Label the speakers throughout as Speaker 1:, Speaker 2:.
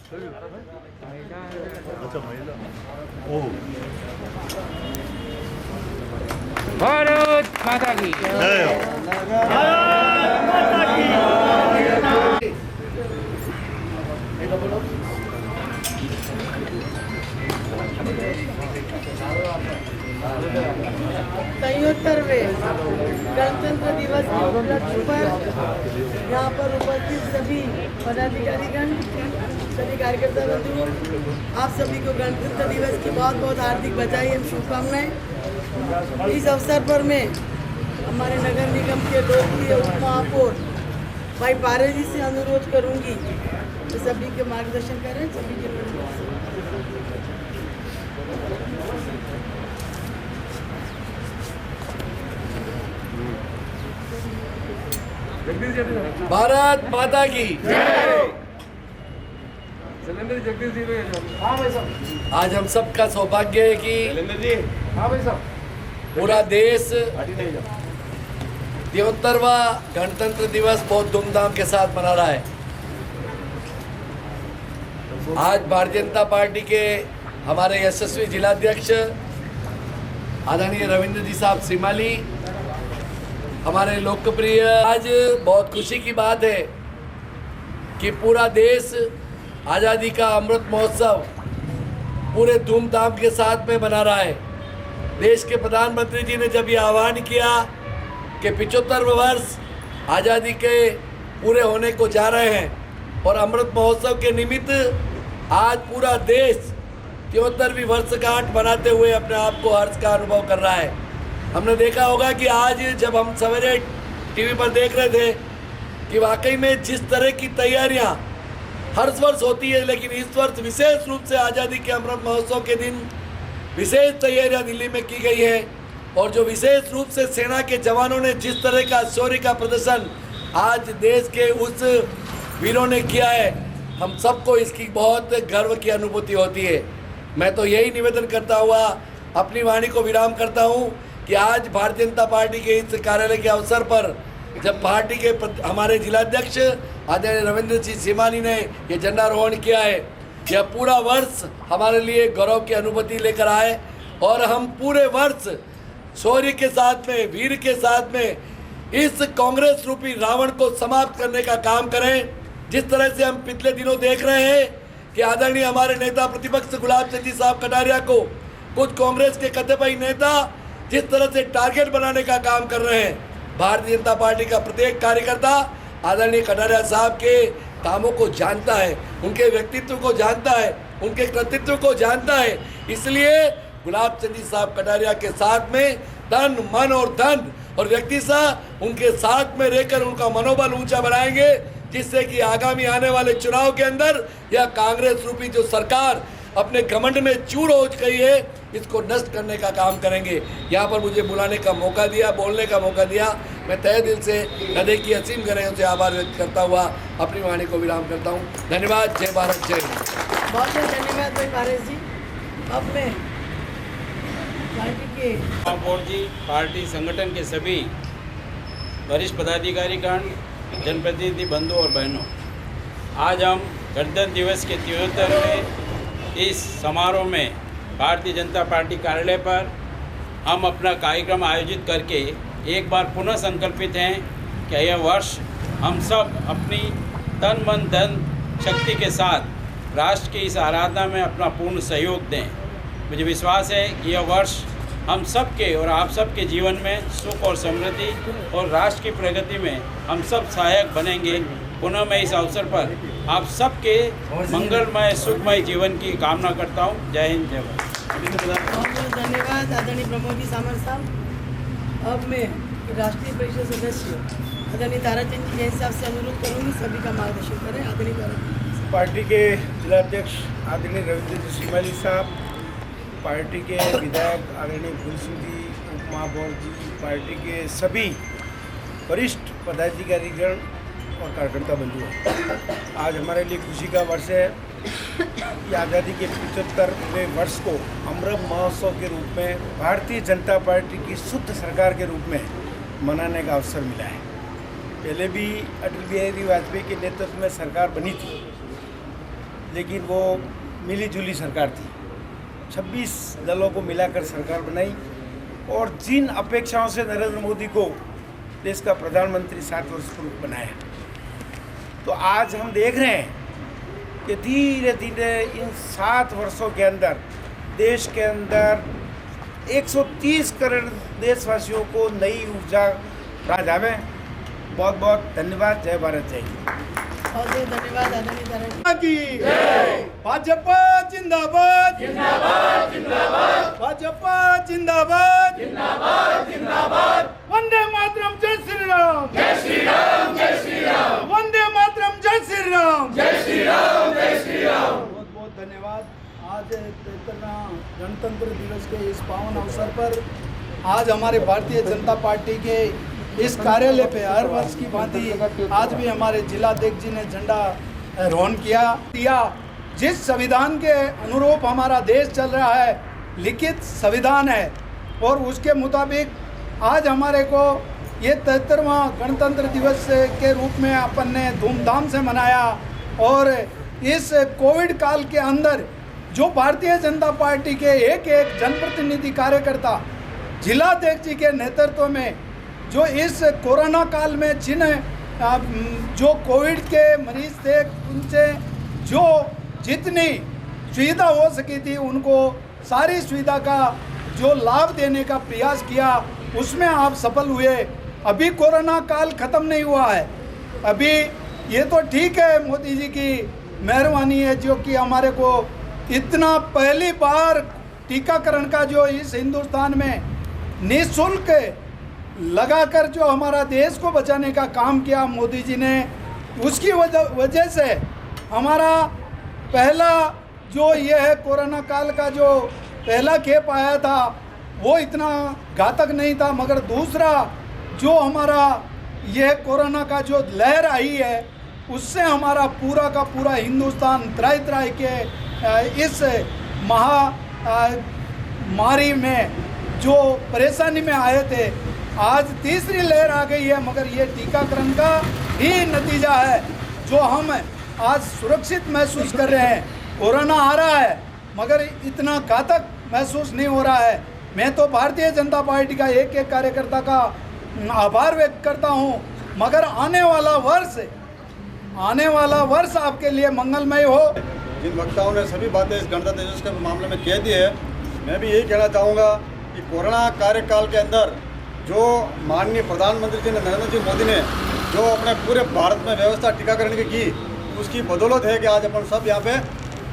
Speaker 1: अच्छा महिला ओ
Speaker 2: भारत माता की
Speaker 3: संयोत्तरवें गणतंत्र दिवस के उपलक्ष्य पर यहाँ पर उपस्थित सभी पदाधिकारीगण, सभी कार्यकर्ता बंधुओं, आप सभी को गणतंत्र दिवस की बहुत बहुत हार्दिक बधाई एवं शुभकामनाएं। इस अवसर पर मैं हमारे नगर निगम के लोकप्रिय उप महापौर भाई पारे जी से अनुरोध करूंगी तो सभी के मार्गदर्शन करें, सभी के
Speaker 4: भारत माता की आज हम सबका सौभाग्य है कि पूरा देश 73वां गणतंत्र दिवस बहुत धूमधाम के साथ मना रहा है। आज भारतीय जनता पार्टी के हमारे यशस्वी जिलाध्यक्ष आदरणीय रविंद्र जी साहब श्रीमाली, हमारे लोकप्रिय, आज बहुत खुशी की बात है कि पूरा देश आज़ादी का अमृत महोत्सव पूरे धूमधाम के साथ में मना रहा है। देश के प्रधानमंत्री जी ने जब ये आह्वान किया कि 75 वर्ष आज़ादी के पूरे होने को जा रहे हैं और अमृत महोत्सव के निमित्त आज पूरा देश 73वीं वर्षगांठ मनाते हुए अपने आप को हर्ष का अनुभव कर रहा है। हमने देखा होगा कि आज जब हम सवेरे टीवी पर देख रहे थे कि वाकई में जिस तरह की तैयारियां हर वर्ष होती है, लेकिन इस वर्ष विशेष रूप से आज़ादी के अमृत महोत्सव के दिन विशेष तैयारियां दिल्ली में की गई है और जो विशेष रूप से सेना के जवानों ने जिस तरह का शौर्य का प्रदर्शन आज देश के उस वीरों ने किया है, हम सबको इसकी बहुत गर्व की अनुभूति होती है। मैं तो यही निवेदन करता हुआ अपनी वाणी को विराम करता हूँ कि आज भारतीय जनता पार्टी के इस कार्यालय के अवसर पर जब पार्टी के हमारे जिलाध्यक्ष आदरणीय रविंद्र जी श्रीमाली ने ये झंडारोहण किया है, यह पूरा वर्ष हमारे लिए गौरव की अनुभूति लेकर आए और हम पूरे वर्ष शौर्य के साथ में, वीर के साथ में इस कांग्रेस रूपी रावण को समाप्त करने का काम करें। जिस तरह से हम पिछले दिनों देख रहे हैं कि आदरणीय हमारे नेता प्रतिपक्ष गुलाब चंद जी साहब कटारिया को कुछ कांग्रेस के कतिपय नेता जिस तरह से टारगेट बनाने का काम कर रहे हैं, भारतीय जनता पार्टी का प्रत्येक कार्यकर्ता आदरणीय कटारिया साहब के कामों को जानता है, उनके व्यक्तित्व को जानता है, उनके कृतित्व को जानता है। इसलिए गुलाब चंद जी साहब कटारिया के साथ में तन मन और धन और व्यक्ति साहब उनके साथ में रहकर उनका मनोबल ऊंचा बढ़ाएंगे, जिससे कि आगामी आने वाले चुनाव के अंदर यह कांग्रेस रूपी जो सरकार अपने घमंड में चूर हो गई है, इसको नष्ट करने का काम करेंगे। यहाँ पर मुझे बुलाने का मौका दिया, बोलने का मौका दिया, मैं तहे दिल से हृदय की असीम गहराइयों से आभार व्यक्त करता हुआ अपनी वाणी को विराम करता हूँ। धन्यवाद। जय भारत, जय हिंद।
Speaker 3: बहुत बहुत धन्यवाद भाई पारे जी। अब मैं पार्टी के
Speaker 5: महापौर जी, पार्टी संगठन के सभी वरिष्ठ पदाधिकारीगण, जनप्रतिनिधि बंधु और बहनों, आज हम गणतंत्र दिवस के 73वें इस समारोह में भारतीय जनता पार्टी कार्यालय पर हम अपना कार्यक्रम आयोजित करके एक बार पुनः संकल्पित हैं कि यह वर्ष हम सब अपनी तन मन धन शक्ति के साथ राष्ट्र की इस आराधना में अपना पूर्ण सहयोग दें। मुझे विश्वास है कि यह वर्ष हम सबके और आप सबके जीवन में सुख और समृद्धि और राष्ट्र की प्रगति में हम सब सहायक बनेंगे। पुनः मैं इस अवसर पर आप सबके मंगलमय सुखमय जीवन की कामना करता हूँ। जय हिंद, जय भारत।
Speaker 3: बहुत बहुत धन्यवाद आदरणीय प्रमोद जी सामंत साहब। अब मैं राष्ट्रीय परिषद सदस्य आदरणीय ताराचंद जी जैन साहब से अनुरोध करूँगी सभी का मार्गदर्शन करें। आदरणीय ताराचंद
Speaker 6: पार्टी के जिलाध्यक्ष आदरणीय रविंद्र जी श्रीमाली साहब, पार्टी के विधायक आदरणीय फूल सिंह जी, उप महापौर जी, पार्टी के सभी वरिष्ठ पदाधिकारीगण और कार्यकर्ता बंधु, आज हमारे लिए खुशी का वर्ष है कि आज़ादी के 75वें वर्ष को अमृत महोत्सव के रूप में भारतीय जनता पार्टी की शुद्ध सरकार के रूप में मनाने का अवसर मिला है। पहले भी अटल बिहारी वाजपेयी के नेतृत्व में सरकार बनी थी, लेकिन वो मिली जुली सरकार थी। 26 दलों को मिलाकर सरकार बनाई और जिन अपेक्षाओं से नरेंद्र मोदी को देश का प्रधानमंत्री 7 वर्ष पूर्व बनाया, तो आज हम देख रहे हैं कि धीरे धीरे इन 7 वर्षों के अंदर देश के अंदर 130 करोड़ देशवासियों को नई ऊर्जा प्राप्त जावे। बहुत बहुत धन्यवाद। जय भारत, जय हिंद।
Speaker 3: बहुत बहुत धन्यवाद आदरणीय धर्म
Speaker 1: की भाजपा जिंदाबाद जिंदाबाद जिंदाबाद, भाजपा जिंदाबाद जिंदाबाद जिंदाबाद, वंदे मातरम, जय श्री राम, जय श्री राम, जय श्री राम, वंदे मातरम, जय श्री राम, जय श्री राम, जय श्री राम। बहुत बहुत धन्यवाद। आज 73वां गणतंत्र दिवस के इस पावन अवसर पर आज हमारे भारतीय जनता पार्टी के इस कार्यालय पे हर वर्ष की भांति आज भी हमारे जिलाध्यक्ष जी ने झंडा रोहण किया। जिस संविधान के अनुरूप हमारा देश चल रहा है, लिखित संविधान है, और उसके मुताबिक आज हमारे को ये 73वां गणतंत्र दिवस के रूप में अपन ने धूमधाम से मनाया। और इस कोविड काल के अंदर जो भारतीय जनता पार्टी के एक एक जनप्रतिनिधि कार्यकर्ता जिलाध्यक्ष जी के नेतृत्व में जो इस कोरोना काल में जो कोविड के मरीज थे, उनसे जो जितनी सुविधा हो सकी थी उनको सारी सुविधा का जो लाभ देने का प्रयास किया, उसमें आप सफल हुए। अभी कोरोना काल ख़त्म नहीं हुआ है। अभी ये तो ठीक है, मोदी जी की मेहरबानी है जो कि हमारे को इतना पहली बार टीकाकरण का जो इस हिंदुस्तान में निःशुल्क लगाकर जो हमारा देश को बचाने का काम किया मोदी जी ने, उसकी वजह से हमारा पहला जो ये है कोरोना काल का जो पहला खेप आया था वो इतना घातक नहीं था, मगर दूसरा जो हमारा यह कोरोना का जो लहर आई है उससे हमारा पूरा का पूरा हिंदुस्तान त्राई के इस महामारी में जो परेशानी में आए थे, आज तीसरी लहर आ गई है। मगर ये टीकाकरण का ही नतीजा है जो हम आज सुरक्षित महसूस कर रहे हैं। कोरोना आ रहा है मगर इतना घातक महसूस नहीं हो रहा है। मैं तो भारतीय जनता पार्टी का एक एक कार्यकर्ता का आभार व्यक्त करता हूं, मगर आने वाला वर्ष आपके लिए मंगलमय हो।
Speaker 2: जिन वक्ताओं ने सभी बातें इस गणतंत्र दिवस के मामले में कह दी है, मैं भी यही कहना चाहूँगा कि कोरोना कार्यकाल के अंदर जो माननीय प्रधानमंत्री जी नरेंद्र जी मोदी ने जो अपने पूरे भारत में व्यवस्था टीकाकरण की उसकी बदौलत है कि आज अपन सब यहाँ पे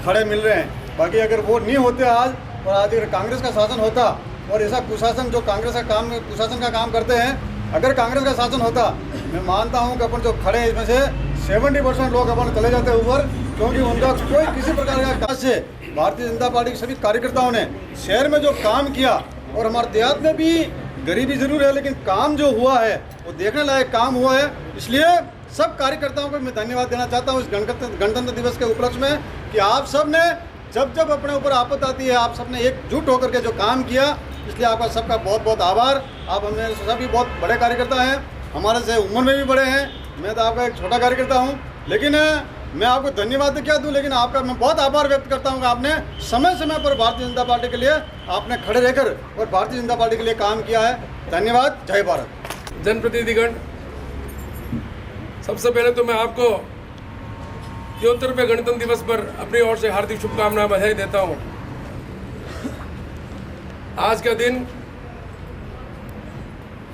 Speaker 2: खड़े मिल रहे हैं। बाकी अगर वो नहीं होते आज, और आज अगर कांग्रेस का शासन होता और ऐसा कुशासन जो कांग्रेस का काम कुशासन का काम करते हैं, अगर कांग्रेस का शासन होता, मैं मानता हूँ कि अपन जो खड़े हैं इसमें से 70% लोग अपन चले जाते ऊपर, क्योंकि उनका कोई किसी प्रकार का काज से भारतीय जनता पार्टी के सभी कार्यकर्ताओं ने शहर में जो काम किया, और हमारे देहात में भी गरीबी जरूर है लेकिन काम जो हुआ है वो देखने लायक काम हुआ है। इसलिए सब कार्यकर्ताओं को मैं धन्यवाद देना चाहता हूँ इस गणतंत्र दिवस के उपलक्ष्य में कि आप सब ने जब जब अपने ऊपर आपत्ति आती है आप सब ने एकजुट होकर के जो काम किया, इसलिए आपका सबका बहुत बहुत आभार। आप हमने सभी बहुत बड़े कार्यकर्ता हैं, हमारे से उम्र में भी बड़े हैं, मैं तो आपका एक छोटा कार्यकर्ता हूँ, लेकिन मैं आपको धन्यवाद क्या दूं, लेकिन आपका मैं बहुत आभार व्यक्त करता हूं कि आपने समय समय पर भारतीय जनता पार्टी के लिए आपने खड़े रहकर और भारतीय जनता पार्टी के लिए काम किया है। धन्यवाद। जय भारत।
Speaker 7: जनप्रतिनिधिगण, सबसे पहले तो मैं आपको 73वें गणतंत्र दिवस पर अपनी ओर से हार्दिक शुभकामनाएं बधाई देता हूं। आज का दिन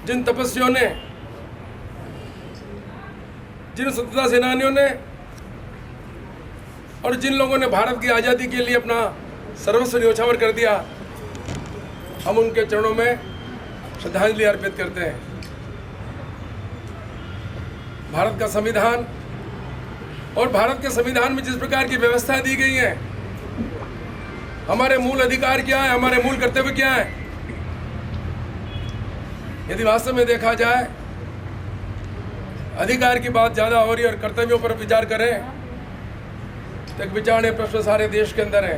Speaker 7: जिन तपस्वियों ने, जिन स्वतंत्रता सेनानियों ने और जिन लोगों ने भारत की आज़ादी के लिए अपना सर्वस्व न्योछावर कर दिया, हम उनके चरणों में श्रद्धांजलि अर्पित करते हैं। भारत का संविधान और भारत के संविधान में जिस प्रकार की व्यवस्था दी गई है, हमारे मूल अधिकार क्या है, हमारे मूल कर्तव्य क्या है, यदि वास्तव में देखा जाए अधिकार की बात ज़्यादा हो रही है और कर्तव्यों पर विचार करें तो एक विचारणीय प्रश्न सारे देश के अंदर है।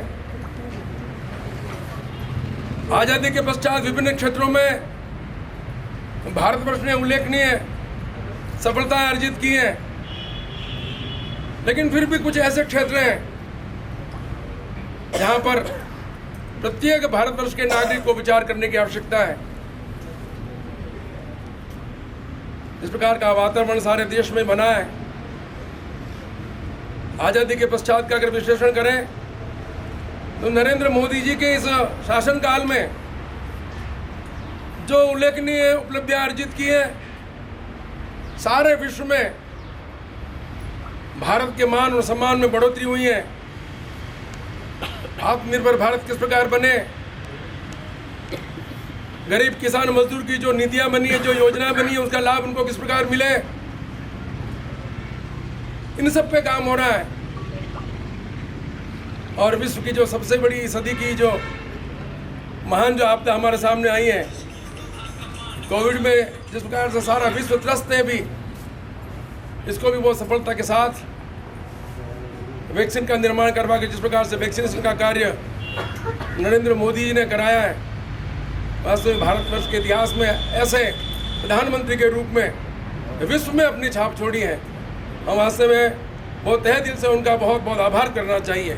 Speaker 7: आज़ादी के पश्चात विभिन्न क्षेत्रों में भारतवर्ष ने उल्लेखनीय सफलताएं अर्जित की हैं, लेकिन फिर भी कुछ ऐसे क्षेत्र हैं जहाँ पर प्रत्येक भारतवर्ष के नागरिक को विचार करने की आवश्यकता है। इस प्रकार का वातावरण सारे देश में बना है। आज़ादी के पश्चात का अगर विश्लेषण करें तो नरेंद्र मोदी जी के इस शासनकाल में जो उल्लेखनीय उपलब्धियां अर्जित की है, सारे विश्व में भारत के मान और सम्मान में बढ़ोतरी हुई है। आत्मनिर्भर भारत किस प्रकार बने, गरीब किसान मजदूर की जो नीतियां बनी है, जो योजना बनी है, उसका लाभ उनको किस प्रकार मिले, इन सब पे काम हो रहा है। और विश्व की जो सबसे बड़ी सदी की जो महान जो आपदा हमारे सामने आई है, कोविड में जिस प्रकार से सारा विश्व त्रस्त है, भी इसको भी बहुत सफलता के साथ वैक्सीन का निर्माण करवा के जिस प्रकार से वैक्सीनेशन का कार्य नरेंद्र मोदी जी ने कराया है, वास्तव में भारतवर्ष के इतिहास में ऐसे प्रधानमंत्री के रूप में विश्व में अपनी छाप छोड़ी है। हम वास्तव में बहुत तहे दिल से उनका बहुत बहुत आभार करना चाहिए।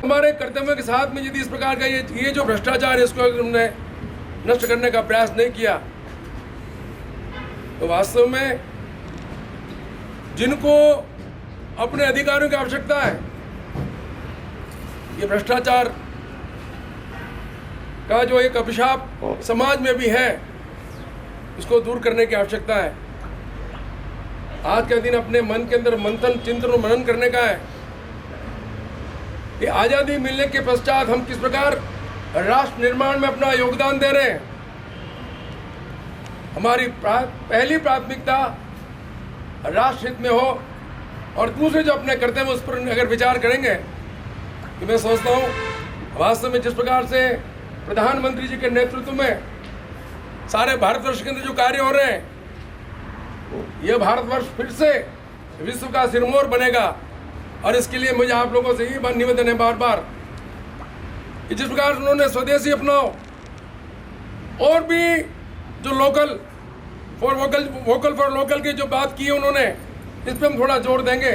Speaker 7: हमारे कर्तव्य के साथ में यदि इस प्रकार का ये जो भ्रष्टाचार है, इसको अगर हमने नष्ट करने का प्रयास नहीं किया तो वास्तव में जिनको अपने अधिकारों की आवश्यकता है, ये भ्रष्टाचार का जो एक अभिशाप समाज में भी है, इसको दूर करने की आवश्यकता है। आज का दिन अपने मन के अंदर मंथन, चिंतन और मनन करने का है कि आज़ादी मिलने के पश्चात हम किस प्रकार राष्ट्र निर्माण में अपना योगदान दे रहे हैं। हमारी पहली प्राथमिकता राष्ट्र हित में हो, और दूसरे जो अपने कर्तव्य उस पर अगर विचार करेंगे तो मैं सोचता हूँ वास्तव में जिस प्रकार से प्रधानमंत्री जी के नेतृत्व में सारे भारतवर्ष के अंदर जो कार्य हो रहे हैं, यह भारतवर्ष फिर से विश्व का सिरमौर बनेगा। और इसके लिए मुझे आप लोगों से यही निवेदन है बार बार कि जिस प्रकार उन्होंने स्वदेशी अपनाओ, और भी जो लोकल फॉर लोकल की जो बात की है उन्होंने, इस पर हम थोड़ा जोर देंगे।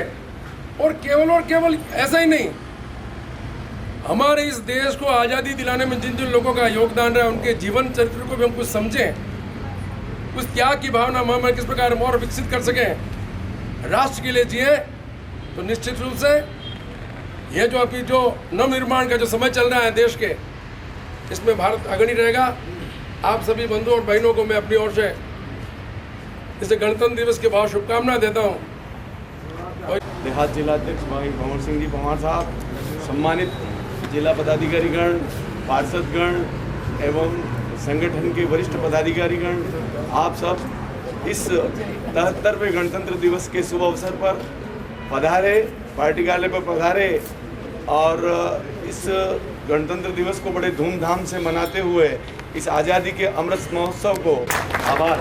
Speaker 7: और केवल ऐसा ही नहीं, हमारे इस देश को आज़ादी दिलाने में जिन जिन लोगों का योगदान रहा है, उनके जीवन चरित्र को भी हम कुछ समझें, उस त्याग की भावना हम किस प्रकार और विकसित कर सकें, राष्ट्र के लिए जिए। तो निश्चित रूप से ये जो अभी जो नवनिर्माण का जो समय चल रहा है देश के, इसमें भारत अग्रणी रहेगा। आप सभी बंधु और बहनों को मैं अपनी ओर से इसे गणतंत्र दिवस की बहुत शुभकामनाएं देता हूँ।
Speaker 8: देहात जिलाध्यक्ष भाई भंवर सिंह जी पंवार साहब, सम्मानित जिला पदाधिकारीगण, पार्षदगण एवं संगठन के वरिष्ठ पदाधिकारीगण, आप सब इस 73वें गणतंत्र दिवस के शुभ अवसर पर पधारे, पार्टी कार्यालय पर पधारे और इस गणतंत्र दिवस को बड़े धूमधाम से मनाते हुए इस आज़ादी के अमृत महोत्सव को आभार।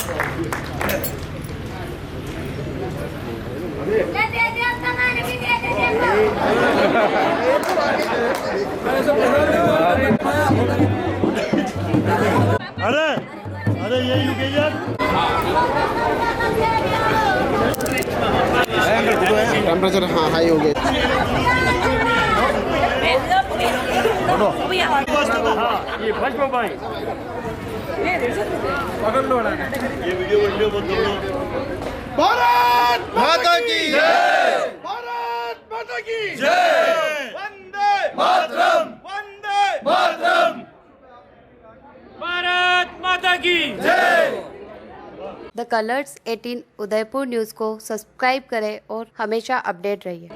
Speaker 1: अरे यही लोकेशन
Speaker 9: टेम्परेचर हाँ हाई हो गया।
Speaker 1: ये फर्स्ट मोबाइल पकड़ लो ना, ये वीडियो बंद कर लो। भारत माता की जय, भारत माता की जय, वंदे मातरम, वंदे मातरम, भारत माता की जय।
Speaker 10: द कलर्स 18 उदयपुर न्यूज़ को सब्सक्राइब करें और हमेशा अपडेट रहिए।